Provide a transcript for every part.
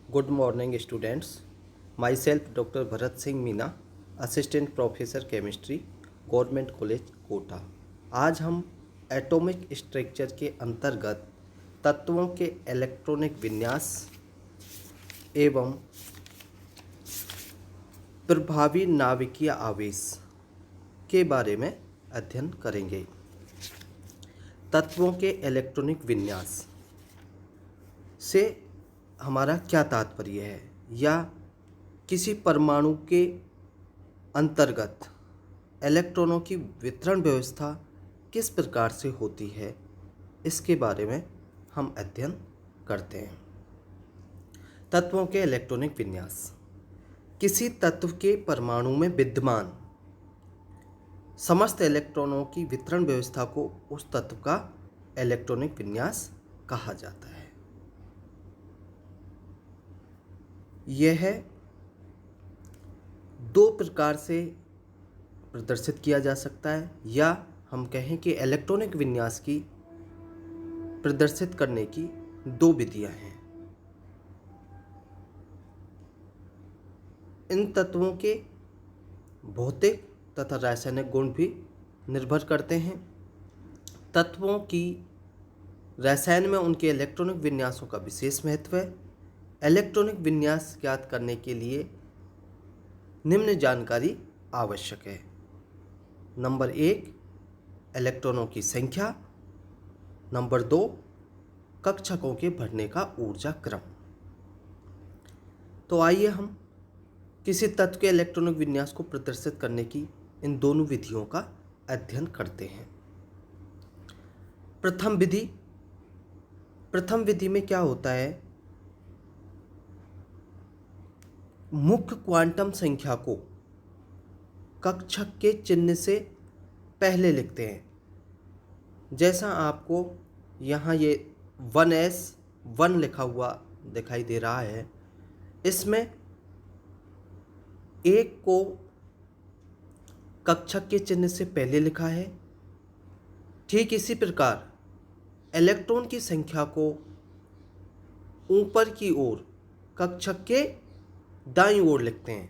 Good morning, students. Myself, Dr. Bharat Singh Meena, assistant professor chemistry, government college Kota. आज हम atomic structure के अंतर्गत तत्वों के इलेक्ट्रॉनिक विन्यास एवं प्रभावी नाभिकीय आवेश के बारे में अध्ययन करेंगे। तत्वों के इलेक्ट्रॉनिक विन्यास से हमारा क्या तात्पर्य है, या किसी परमाणु के अंतर्गत इलेक्ट्रॉनों की वितरण व्यवस्था किस प्रकार से होती है, इसके बारे में हम अध्ययन करते हैं। तत्वों के इलेक्ट्रॉनिक विन्यास किसी तत्व के परमाणु में विद्यमान समस्त इलेक्ट्रॉनों की वितरण व्यवस्था को उस तत्व का इलेक्ट्रॉनिक विन्यास कहा जाता है। यह दो प्रकार से प्रदर्शित किया जा सकता है, या हम कहें कि इलेक्ट्रॉनिक विन्यास की प्रदर्शित करने की दो विधियां हैं। इन तत्वों के भौतिक तथा रासायनिक गुण भी निर्भर करते हैं। तत्वों की रसायन में उनके इलेक्ट्रॉनिक विन्यासों का विशेष महत्व है। इलेक्ट्रॉनिक विन्यास ज्ञात करने के लिए निम्न जानकारी आवश्यक है। नंबर 1, इलेक्ट्रॉनों की संख्या। नंबर 2, कक्षकों के भरने का ऊर्जा क्रम। तो आइए हम किसी तत्व के इलेक्ट्रॉनिक विन्यास को प्रदर्शित करने की इन दोनों विधियों का अध्ययन करते हैं। प्रथम विधि में क्या होता है, मुख्य क्वांटम संख्या को कक्षक के चिन्ह से पहले लिखते हैं। जैसा आपको यहाँ ये 1s1 लिखा हुआ दिखाई दे रहा है, इसमें एक को कक्षक के चिन्ह से पहले लिखा है। ठीक इसी प्रकार इलेक्ट्रॉन की संख्या को ऊपर की ओर कक्षक के दाईं ओर लिखते हैं।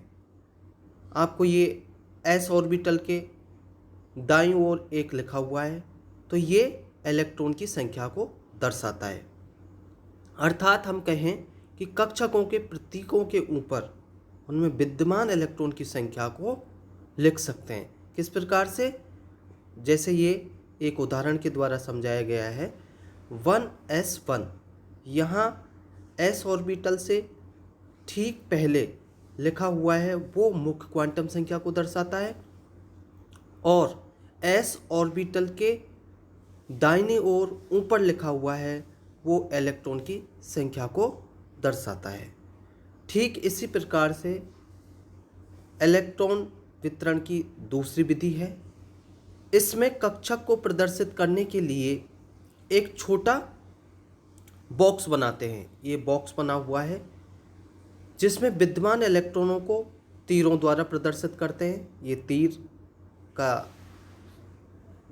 आपको ये s ऑर्बिटल के दाईं ओर एक लिखा हुआ है, तो ये इलेक्ट्रॉन की संख्या को दर्शाता है। अर्थात हम कहें कि कक्षकों के प्रतीकों के ऊपर उनमें विद्यमान इलेक्ट्रॉन की संख्या को लिख सकते हैं। किस प्रकार से, जैसे ये एक उदाहरण के द्वारा समझाया गया है। 1s1 यहाँ s ऑर्बिटल से ठीक पहले लिखा हुआ है, वो मुख्य क्वांटम संख्या को दर्शाता है, और s ऑर्बिटल के दाहिनी ओर ऊपर लिखा हुआ है, वो इलेक्ट्रॉन की संख्या को दर्शाता है। ठीक इसी प्रकार से इलेक्ट्रॉन वितरण की दूसरी विधि है। इसमें कक्षक को प्रदर्शित करने के लिए एक छोटा बॉक्स बनाते हैं। ये बॉक्स बना हुआ है जिसमें विद्यमान इलेक्ट्रॉनों को तीरों द्वारा प्रदर्शित करते हैं। ये तीर का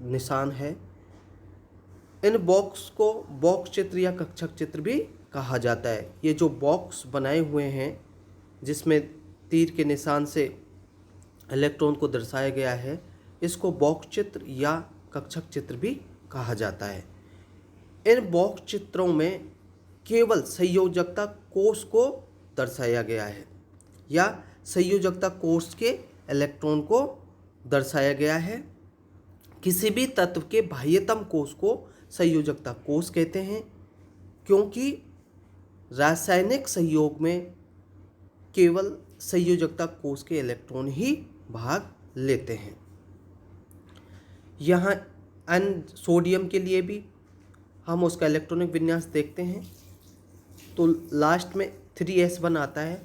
निशान है। इन बॉक्स को बॉक्स चित्र या कक्षक चित्र भी कहा जाता है। ये जो बॉक्स बनाए हुए हैं जिसमें तीर के निशान से इलेक्ट्रॉन को दर्शाया गया है, इसको बॉक्स चित्र या कक्षक चित्र भी कहा जाता है। इन बॉक्स चित्रों में केवल संयोजकता कोष को दर्शाया गया है, या संयोजकता कोष के इलेक्ट्रॉन को दर्शाया गया है। किसी भी तत्व के बाह्यतम कोष को संयोजकता कोष कहते हैं, क्योंकि रासायनिक संयोग में केवल संयोजकता कोष के इलेक्ट्रॉन ही भाग लेते हैं। यहाँ सोडियम के लिए भी हम उसका इलेक्ट्रॉनिक विन्यास देखते हैं, तो लास्ट में 3s1 आता है।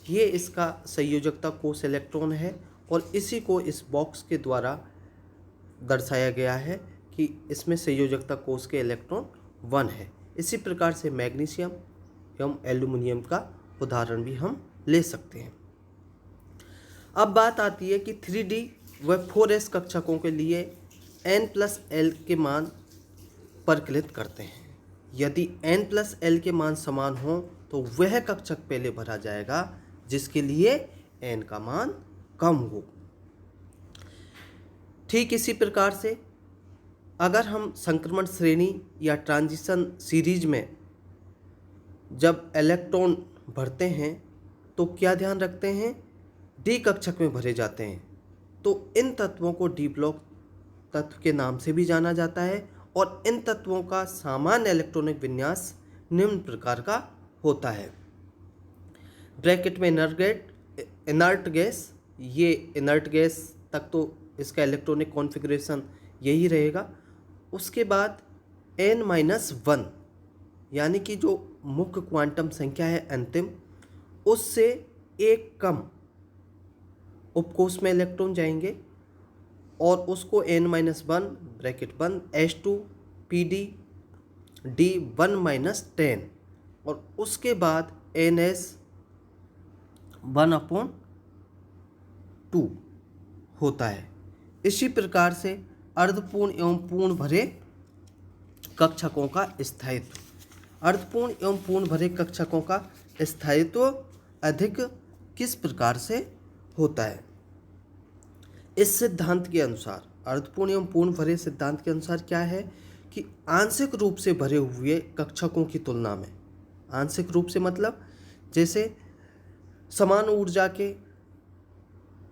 ये इसका संयोजकता कोष इलेक्ट्रॉन है, और इसी को इस बॉक्स के द्वारा दर्शाया गया है कि इसमें संयोजकता कोष के इलेक्ट्रॉन 1 है। इसी प्रकार से मैग्नीशियम एवं एल्यूमिनियम का उदाहरण भी हम ले सकते हैं। अब बात आती है कि 3d व 4s कक्षकों के लिए n+l के मान परिकलित करते हैं। यदि n+l के मान समान हों तो वह कक्षक पहले भरा जाएगा जिसके लिए n का मान कम हो। ठीक इसी प्रकार से अगर हम संक्रमण श्रेणी या ट्रांजिशन सीरीज में जब इलेक्ट्रॉन भरते हैं तो क्या ध्यान रखते हैं, डी कक्षक में भरे जाते हैं। तो इन तत्वों को डी ब्लॉक तत्व के नाम से भी जाना जाता है और इन तत्वों का सामान्य इलेक्ट्रॉनिक विन्यास निम्न प्रकार का होता है। ब्रैकेट में इनर्ट गैस, ये इनर्ट गैस तक तो इसका इलेक्ट्रॉनिक कॉन्फ़िगरेशन यही रहेगा। उसके बाद n-1 यानी कि जो मुख्य क्वांटम संख्या है अंतिम, उससे एक कम उपकोष में इलेक्ट्रॉन जाएंगे और उसको n-1 ब्रैकेट बंद H2PD D1-10 और उसके बाद NS 1/2 होता है। इसी प्रकार से अर्धपूर्ण एवं पूर्ण भरे कक्षकों का स्थायित्व, अर्धपूर्ण एवं पूर्ण भरे कक्षकों का स्थायित्व अधिक किस प्रकार से होता है। इस सिद्धांत के अनुसार, अर्धपूर्ण एवं पूर्ण भरे सिद्धांत के अनुसार क्या है कि आंशिक रूप से भरे हुए कक्षकों की तुलना में, आंशिक रूप से मतलब जैसे समान ऊर्जा के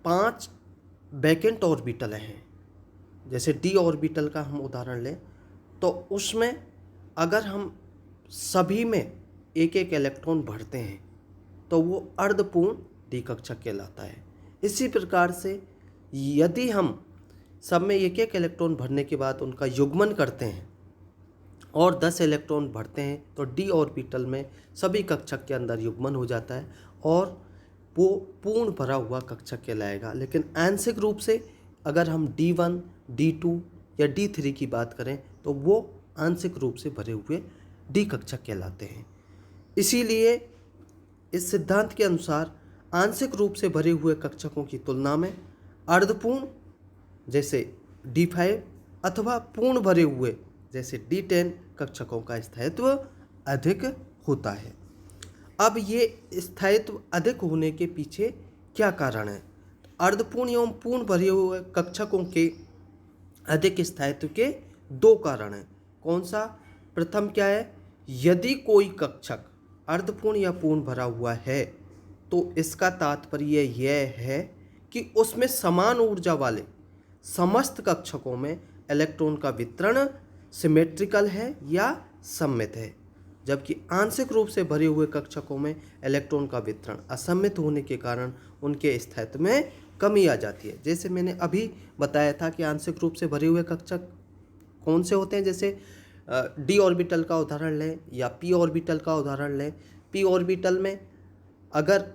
5 वैकेंट ऑर्बिटल हैं, जैसे डी ऑर्बिटल का हम उदाहरण लें तो उसमें अगर हम सभी में एक एक इलेक्ट्रॉन भरते हैं तो वो अर्धपूर्ण डी कक्षक कहलाता है। इसी प्रकार से यदि हम सब में एक एक इलेक्ट्रॉन भरने के बाद उनका युग्मन करते हैं और 10 इलेक्ट्रॉन भरते हैं तो डी ऑर्बिटल में सभी कक्षक के अंदर युग्मन हो जाता है और वो पूर्ण भरा हुआ कक्षक कहलाएगा। लेकिन आंशिक रूप से अगर हम D1, D2 या D3 की बात करें तो वो आंशिक रूप से भरे हुए डी कक्षक कहलाते हैं। इसीलिए इस सिद्धांत के अनुसार आंशिक रूप से भरे हुए कक्षकों की तुलना में अर्धपूर्ण जैसे D5 अथवा पूर्ण भरे हुए जैसे D10 कक्षकों का स्थायित्व अधिक होता है। अब ये स्थायित्व अधिक होने के पीछे क्या कारण है? अर्धपूर्ण एवं पूर्ण भरे हुए कक्षकों के अधिक स्थायित्व के 2 कारण हैं। कौन सा? प्रथम क्या है, यदि कोई कक्षक अर्धपूर्ण या पूर्ण भरा हुआ है तो इसका तात्पर्य यह है कि उसमें समान ऊर्जा वाले समस्त कक्षकों में इलेक्ट्रॉन का वितरण सिमेट्रिकल है या सममित है, जबकि आंशिक रूप से भरे हुए कक्षकों में इलेक्ट्रॉन का वितरण असममित होने के कारण उनके स्थायित्व में कमी आ जाती है। जैसे मैंने अभी बताया था कि आंशिक रूप से भरे हुए कक्षक कौन से होते हैं, जैसे डी ऑर्बिटल का उदाहरण लें या पी ऑर्बिटल का उदाहरण लें। पी ऑर्बिटल में अगर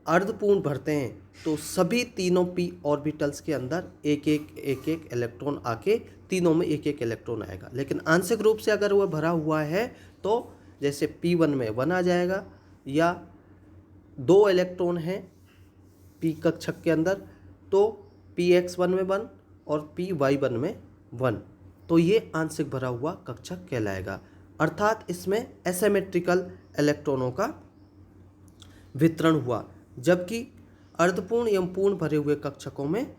अर्धपूर्ण भरते हैं तो सभी तीनों पी ऑर्बिटल्स के अंदर एक एक इलेक्ट्रॉन आके तीनों में एक एक इलेक्ट्रॉन आएगा। लेकिन आंशिक रूप से अगर वह भरा हुआ है तो जैसे P1 में 1 आ जाएगा, या 2 इलेक्ट्रॉन हैं P कक्षक के अंदर तो PX1 में 1 और PY1 में 1, तो ये आंशिक भरा हुआ कक्षक कहलाएगा। अर्थात इसमें एसिमेट्रिकल इलेक्ट्रॉनों का वितरण हुआ, जबकि अर्धपूर्ण एवं पूर्ण भरे हुए कक्षकों में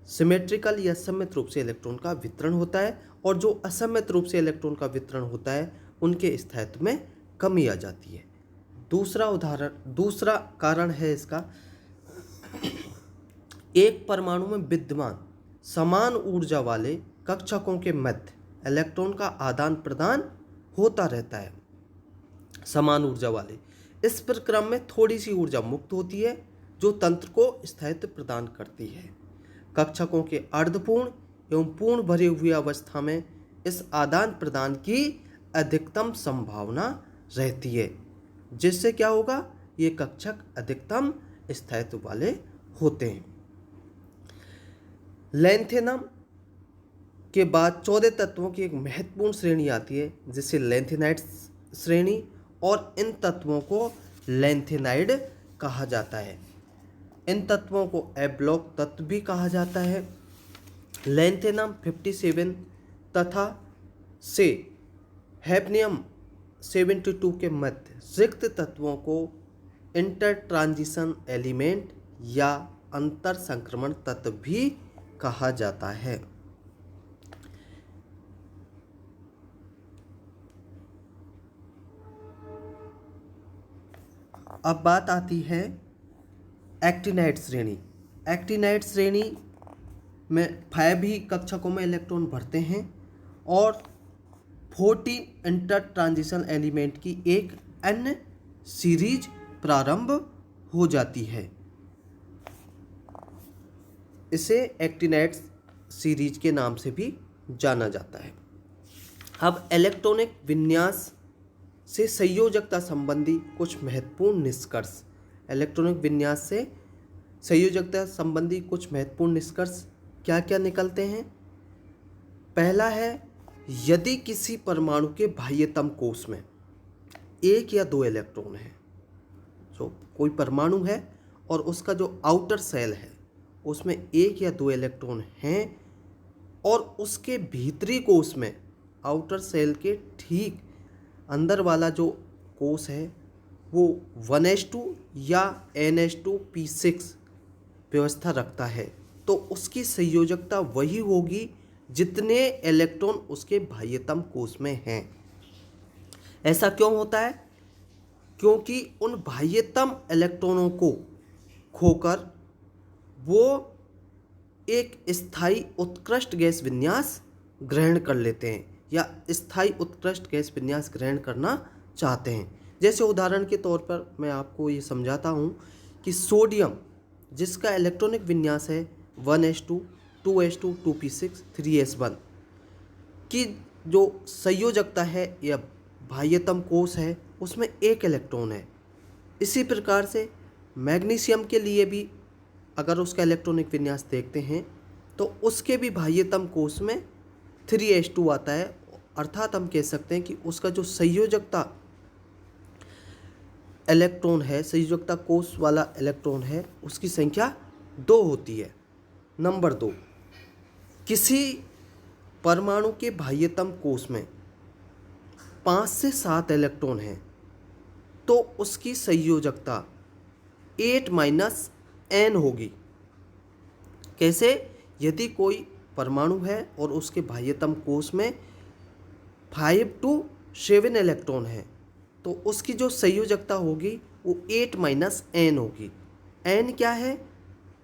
सिमेट्रिकल या सममित रूप से इलेक्ट्रॉन का वितरण होता है और जो असममित रूप से इलेक्ट्रॉन का वितरण होता है उनके स्थायित्व में कमी आ जाती है। दूसरा कारण है इसका, एक परमाणु में विद्यमान समान ऊर्जा वाले कक्षकों के मध्य इलेक्ट्रॉन का आदान प्रदान होता रहता है। समान ऊर्जा वाले, इस प्रक्रम में थोड़ी सी ऊर्जा मुक्त होती है जो तंत्र को स्थायित्व प्रदान करती है। कक्षकों के अर्धपूर्ण एवं पूर्ण भरे हुए अवस्था में इस आदान प्रदान की अधिकतम संभावना रहती है, जिससे क्या होगा, ये कक्षक अधिकतम स्थायित्व वाले होते हैं। लैंथेनम के बाद 14 तत्वों की एक महत्वपूर्ण श्रेणी आती है जिसे लैंथेनाइड श्रेणी, और इन तत्वों को लैंथेनाइड कहा जाता है। इन तत्वों को ए ब्लॉक तत्व भी कहा जाता है। लैंथेनम 57 तथा से हैफनियम 72 के मध्य रिक्त तत्वों को इंटर ट्रांजिशन एलिमेंट या अंतर संक्रमण तत्व भी कहा जाता है। अब बात आती है एक्टिनाइड श्रेणी। एक्टिनाइड श्रेणी में 5 ही कक्षकों में इलेक्ट्रॉन भरते हैं और 14 इंटर ट्रांजिशन एलिमेंट की एक अन्य सीरीज प्रारंभ हो जाती है। इसे एक्टिनाइड सीरीज के नाम से भी जाना जाता है। अब इलेक्ट्रॉनिक विन्यास से संयोजकता संबंधी कुछ महत्वपूर्ण निष्कर्ष। इलेक्ट्रॉनिक विन्यास से संयोजकता संबंधी कुछ महत्वपूर्ण निष्कर्ष क्या क्या निकलते हैं? पहला है, यदि किसी परमाणु के बाह्यतम कोश में 1 या 2 इलेक्ट्रॉन है, तो कोई परमाणु है और उसका जो आउटर सेल है उसमें 1 या 2 इलेक्ट्रॉन हैं और उसके भीतरी कोश में आउटर सेल के ठीक अंदर वाला जो कोश है वो 1s2 या NH2P6 व्यवस्था रखता है, तो उसकी संयोजकता वही होगी जितने इलेक्ट्रॉन उसके बाह्यतम कोश में हैं। ऐसा क्यों होता है? क्योंकि उन बाह्यतम इलेक्ट्रॉनों को खोकर वो एक स्थायी उत्कृष्ट गैस विन्यास ग्रहण कर लेते हैं या स्थायी उत्कृष्ट गैस विन्यास ग्रहण करना चाहते हैं। जैसे उदाहरण के तौर पर मैं आपको ये समझाता हूँ कि सोडियम जिसका इलेक्ट्रॉनिक विन्यास है 1s2 2s2 2p6 3s1 की जो संयोजकता है या बाह्यतम कोश है उसमें 1 इलेक्ट्रॉन है। इसी प्रकार से मैग्नीशियम के लिए भी अगर उसका इलेक्ट्रॉनिक विन्यास देखते हैं तो उसके भी बाह्यतम कोश में 3s2 आता है, अर्थात हम कह सकते हैं कि उसका जो संयोजकता इलेक्ट्रॉन है, संयोजकता कोश वाला इलेक्ट्रॉन है, उसकी संख्या 2 होती है। नंबर 2, किसी परमाणु के बाह्यतम कोश में 5 से 7 इलेक्ट्रॉन हैं तो उसकी संयोजकता 8 - n होगी। कैसे? यदि कोई परमाणु है और उसके बाह्यतम कोश में 5 to 7 इलेक्ट्रॉन है तो उसकी जो संयोजकता होगी वो 8 - n होगी। n क्या है?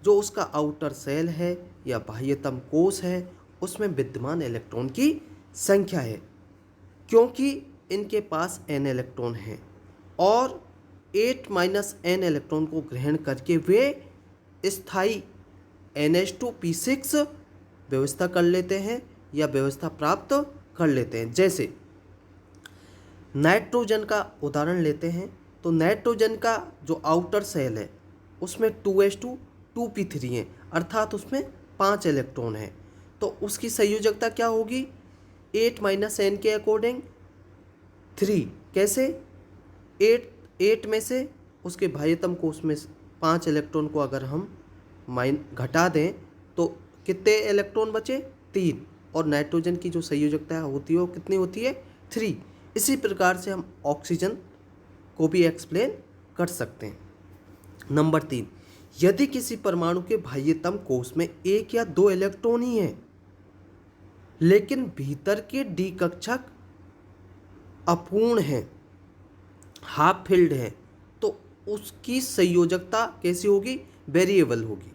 जो उसका आउटर सेल है या बाह्यतम कोश है उसमें विद्यमान इलेक्ट्रॉन की संख्या है। क्योंकि इनके पास n इलेक्ट्रॉन हैं और 8 - n इलेक्ट्रॉन को ग्रहण करके वे स्थायी NH2P6 व्यवस्था कर लेते हैं या व्यवस्था प्राप्त कर लेते हैं। जैसे नाइट्रोजन का उदाहरण लेते हैं तो नाइट्रोजन का जो आउटर सेल है उसमें 2s2 2p3 हैं, अर्थात उसमें 5 इलेक्ट्रॉन हैं, तो उसकी संयोजकता क्या होगी? 8 - n के अकॉर्डिंग 3। कैसे? 8 में से उसके बाह्यतम कोश में 5 इलेक्ट्रॉन को अगर हम घटा दें तो कितने इलेक्ट्रॉन बचे? 3। और नाइट्रोजन की जो संयोजकता होती है वो कितनी होती है? 3। इसी प्रकार से हम ऑक्सीजन को भी एक्सप्लेन कर सकते हैं। नंबर 3, यदि किसी परमाणु के बाह्यतम कोश में 1 या 2 इलेक्ट्रॉन ही हैं लेकिन भीतर के डी कक्षक अपूर्ण हैं, हाफ फिल्ड है, तो उसकी संयोजकता कैसी होगी? वेरिएबल होगी,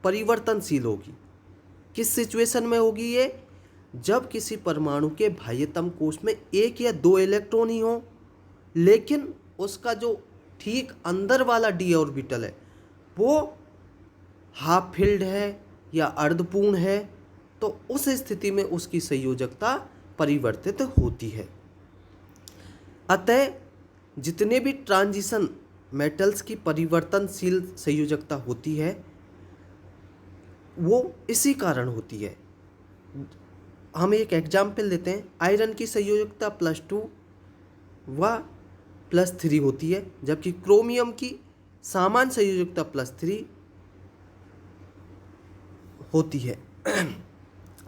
परिवर्तनशील होगी। किस सिचुएशन में होगी ये? जब किसी परमाणु के बाह्यतम कोश में 1 या 2 इलेक्ट्रॉन ही हो लेकिन उसका जो ठीक अंदर वाला डी ऑर्बिटल है वो हाफ फिल्ड है या अर्धपूर्ण है, तो उस स्थिति में उसकी संयोजकता परिवर्तित होती है। अतः जितने भी ट्रांजिशन मेटल्स की परिवर्तनशील संयोजकता होती है वो इसी कारण होती है। हम एक एग्जाम्पल लेते हैं, आयरन की संयोजकता +2 व +3 होती है जबकि क्रोमियम की सामान्य संयोजकता +3 होती है।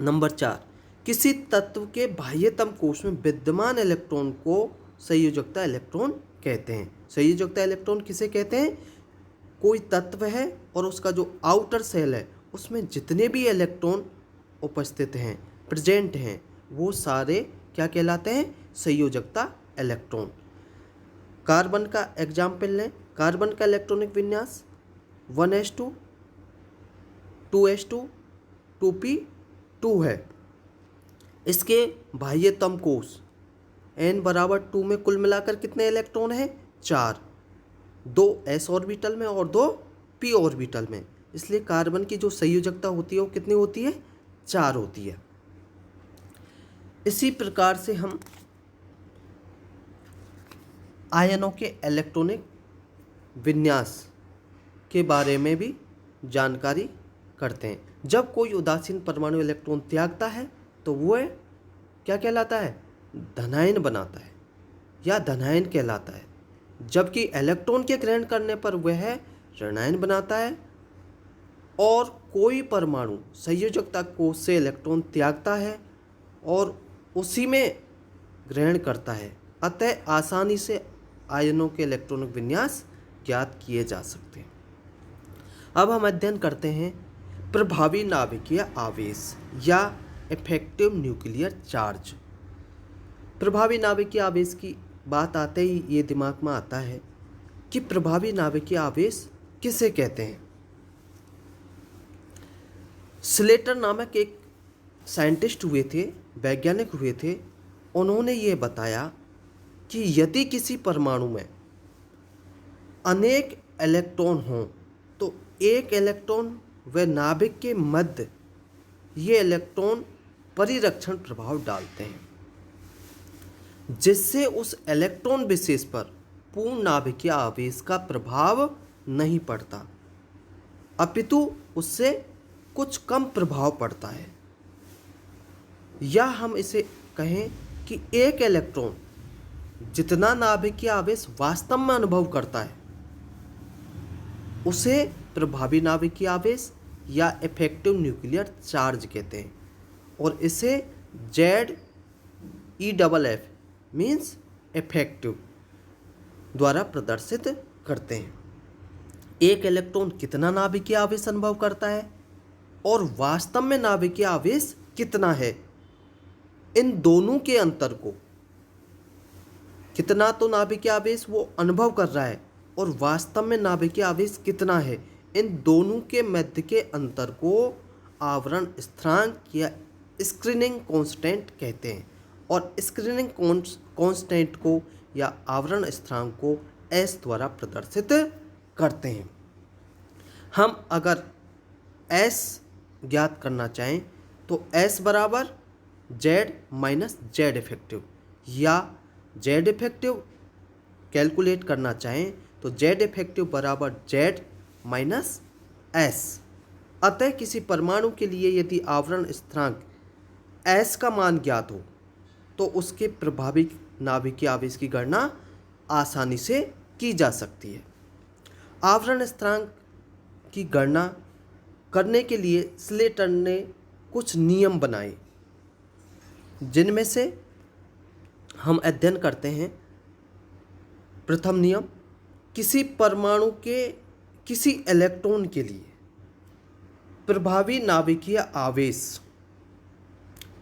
नंबर 4, किसी तत्व के बाह्यतम कोश में विद्यमान इलेक्ट्रॉन को संयोजकता इलेक्ट्रॉन कहते हैं। संयोजकता इलेक्ट्रॉन किसे कहते हैं? कोई तत्व है और उसका जो आउटर सेल है उसमें जितने भी इलेक्ट्रॉन उपस्थित हैं, प्रेजेंट हैं, वो सारे क्या कहलाते हैं? संयोजकता इलेक्ट्रॉन। कार्बन का एग्जाम्पल लें। कार्बन का इलेक्ट्रॉनिक विन्यास 1s2 2s2 2p2 है। इसके बाह्यतम कोश n बराबर 2 में कुल मिलाकर कितने इलेक्ट्रॉन हैं? 4, 2 s ऑर्बिटल में और 2 p ऑर्बिटल में। इसलिए कार्बन की जो संयोजकता होती है वो कितनी होती है? 4 होती है। इसी प्रकार से हम आयनों के इलेक्ट्रॉनिक विन्यास के बारे में भी जानकारी करते हैं। जब कोई उदासीन परमाणु इलेक्ट्रॉन त्यागता है तो वह क्या कहलाता है? धनायन बनाता है या धनायन कहलाता है। जबकि इलेक्ट्रॉन के ग्रहण करने पर वह ऋणायन बनाता है। और कोई परमाणु संयोजकता कोश से इलेक्ट्रॉन त्यागता है और उसी में ग्रहण करता है। अतः आसानी से आयनों के इलेक्ट्रॉनिक विन्यास ज्ञात किए जा सकते हैं। अब हम अध्ययन करते हैं प्रभावी नाभिकीय आवेश या इफेक्टिव न्यूक्लियर चार्ज। प्रभावी नाभिकीय आवेश की बात आते ही ये दिमाग में आता है कि प्रभावी नाभिकीय आवेश किसे कहते हैं। स्लेटर नामक एक साइंटिस्ट हुए थे, वैज्ञानिक हुए थे। उन्होंने ये बताया कि यदि किसी परमाणु में अनेक इलेक्ट्रॉन हों तो एक इलेक्ट्रॉन व नाभिक के मध्य ये इलेक्ट्रॉन परिरक्षण प्रभाव डालते हैं, जिससे उस इलेक्ट्रॉन विशेष पर पूर्ण नाभिकीय आवेश का प्रभाव नहीं पड़ता, अपितु उससे कुछ कम प्रभाव पड़ता है। या हम इसे कहें कि एक इलेक्ट्रॉन जितना नाभिकीय आवेश वास्तव में अनुभव करता है उसे प्रभावी नाभिकीय आवेश या इफेक्टिव न्यूक्लियर चार्ज कहते हैं। और इसे ZEFF मीन्स इफेक्टिव द्वारा प्रदर्शित करते हैं। एक इलेक्ट्रॉन कितना नाभिकीय आवेश अनुभव करता है और वास्तव में नाभिकीय आवेश कितना है, इन दोनों के अंतर को, कितना तो नाभिकीय आवेश वो अनुभव कर रहा है और वास्तव में नाभिकीय आवेश कितना है, इन दोनों के मध्य के अंतर को आवरण स्थिरांक या स्क्रीनिंग कांस्टेंट कहते हैं। और स्क्रीनिंग कांस्टेंट को या आवरण स्थिरांक को S द्वारा प्रदर्शित करते हैं। हम अगर S ज्ञात करना चाहें तो S बराबर Z माइनस जेड इफेक्टिव, या जेड इफेक्टिव कैलकुलेट करना चाहें तो जेड इफेक्टिव बराबर Z माइनस S। अतः किसी परमाणु के लिए यदि आवरण स्थिरांक S का मान ज्ञात हो तो उसके प्रभावी नाभिकीय आवेश की गणना आसानी से की जा सकती है। आवरण स्थिरांक की गणना करने के लिए स्लेटर ने कुछ नियम बनाए, जिनमें से हम अध्ययन करते हैं। प्रथम नियम, किसी परमाणु के किसी इलेक्ट्रॉन के लिए प्रभावी नाभिकीय आवेश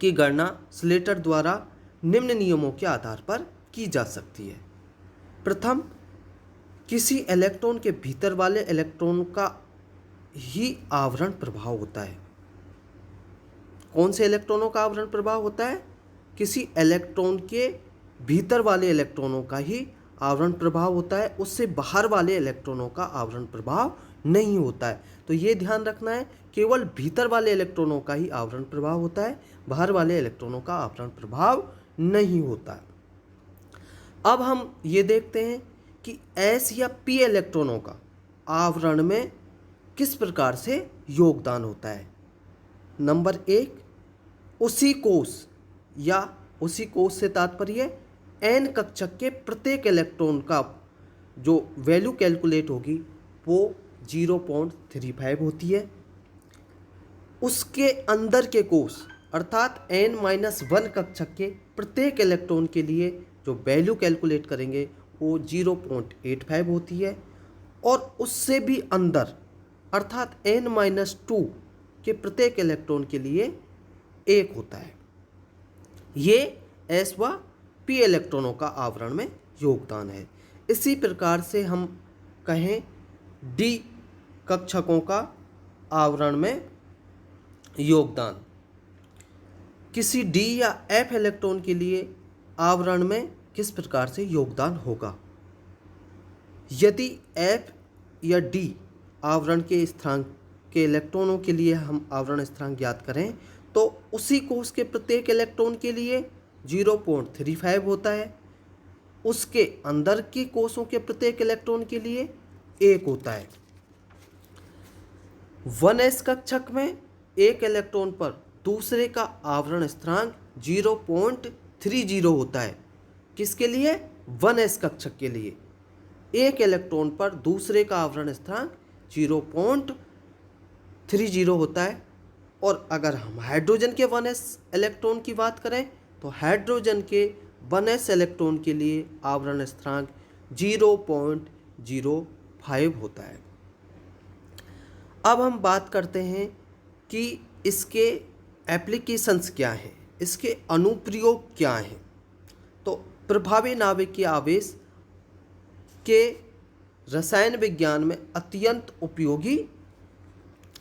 की गणना स्लेटर द्वारा निम्न नियमों के आधार पर की जा सकती है। प्रथम, किसी इलेक्ट्रॉन के भीतर वाले इलेक्ट्रॉन का ही आवरण प्रभाव होता है। कौन से इलेक्ट्रॉनों का आवरण प्रभाव होता है? किसी इलेक्ट्रॉन के भीतर वाले इलेक्ट्रॉनों का ही आवरण प्रभाव होता है, उससे बाहर वाले इलेक्ट्रॉनों का आवरण प्रभाव नहीं होता है। तो ये ध्यान रखना है, केवल भीतर वाले इलेक्ट्रॉनों का ही आवरण प्रभाव होता है, बाहर वाले इलेक्ट्रॉनों का आवरण प्रभाव नहीं होता है। अब हम ये देखते हैं कि S या P इलेक्ट्रॉनों का आवरण में किस प्रकार से योगदान होता है। नंबर 1, उसी कोश या उसी कोश से तात्पर्य N कक्षक के प्रत्येक इलेक्ट्रॉन का जो वैल्यू कैलकुलेट होगी वो 0.35 होती है। उसके अंदर के कोश अर्थात N-1 कक्षक के प्रत्येक इलेक्ट्रॉन के लिए जो वैल्यू कैलकुलेट करेंगे वो 0.85 होती है, और उससे भी अंदर अर्थात n-2 के प्रत्येक इलेक्ट्रॉन के लिए 1 होता है। ये s व p इलेक्ट्रॉनों का आवरण में योगदान है। इसी प्रकार से हम कहें d कक्षकों का आवरण में योगदान, किसी d या f इलेक्ट्रॉन के लिए आवरण में किस प्रकार से योगदान होगा। यदि f या d आवरण के स्थिरांक के इलेक्ट्रॉनों के लिए हम आवरण स्थिरांक ज्ञात करें तो उसी कोष के प्रत्येक इलेक्ट्रॉन के लिए 0.35 होता है, उसके अंदर के कोषों के प्रत्येक इलेक्ट्रॉन के लिए 1 होता है। 1s कक्षक में एक इलेक्ट्रॉन पर दूसरे का आवरण स्थिरांक 0.30 होता है। किसके लिए? 1s कक्षक के लिए एक इलेक्ट्रॉन पर दूसरे का आवरण स्थिरांक 0.30 होता है। और अगर हम हाइड्रोजन के 1s इलेक्ट्रॉन की बात करें तो हाइड्रोजन के 1s इलेक्ट्रॉन के लिए आवरण स्थिरांक 0.05 होता है। अब हम बात करते हैं कि इसके एप्लीकेशंस क्या हैं, इसके अनुप्रयोग क्या हैं। तो प्रभावी नाभिकीय आवेश के रसायन विज्ञान में अत्यंत उपयोगी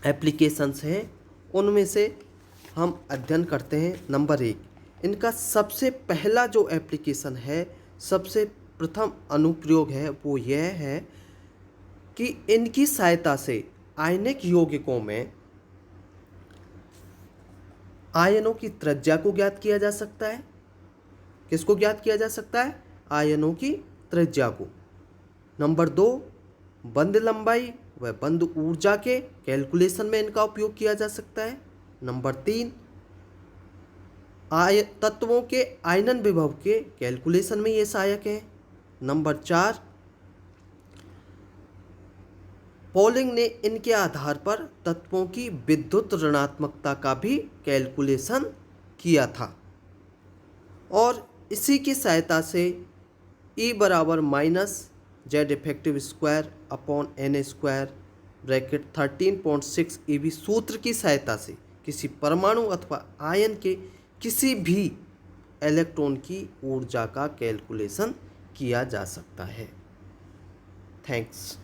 एप्लीकेशंस हैं, उनमें से हम अध्ययन करते हैं। नंबर 1, इनका सबसे पहला जो एप्लीकेशन है, सबसे प्रथम अनुप्रयोग है वो यह है कि इनकी सहायता से आयनिक यौगिकों में आयनों की त्रिज्या को ज्ञात किया जा सकता है। किसको ज्ञात किया जा सकता है? आयनों की त्रिज्या को। नंबर 2, बंध लंबाई व बंध ऊर्जा के कैलकुलेशन में इनका उपयोग किया जा सकता है। नंबर 3, तत्वों के आयनन विभव के कैलकुलेशन में ये सहायक है। नंबर 4, पॉलिंग ने इनके आधार पर तत्वों की विद्युत ऋणात्मकता का भी कैलकुलेशन किया था, और इसी की सहायता से E बराबर -Z effective square upon N square bracket 13.6 EV सूत्र की सहायता से किसी परमाणु अथवा आयन के किसी भी इलेक्ट्रॉन की ऊर्जा का कैलकुलेशन किया जा सकता है। थैंक्स।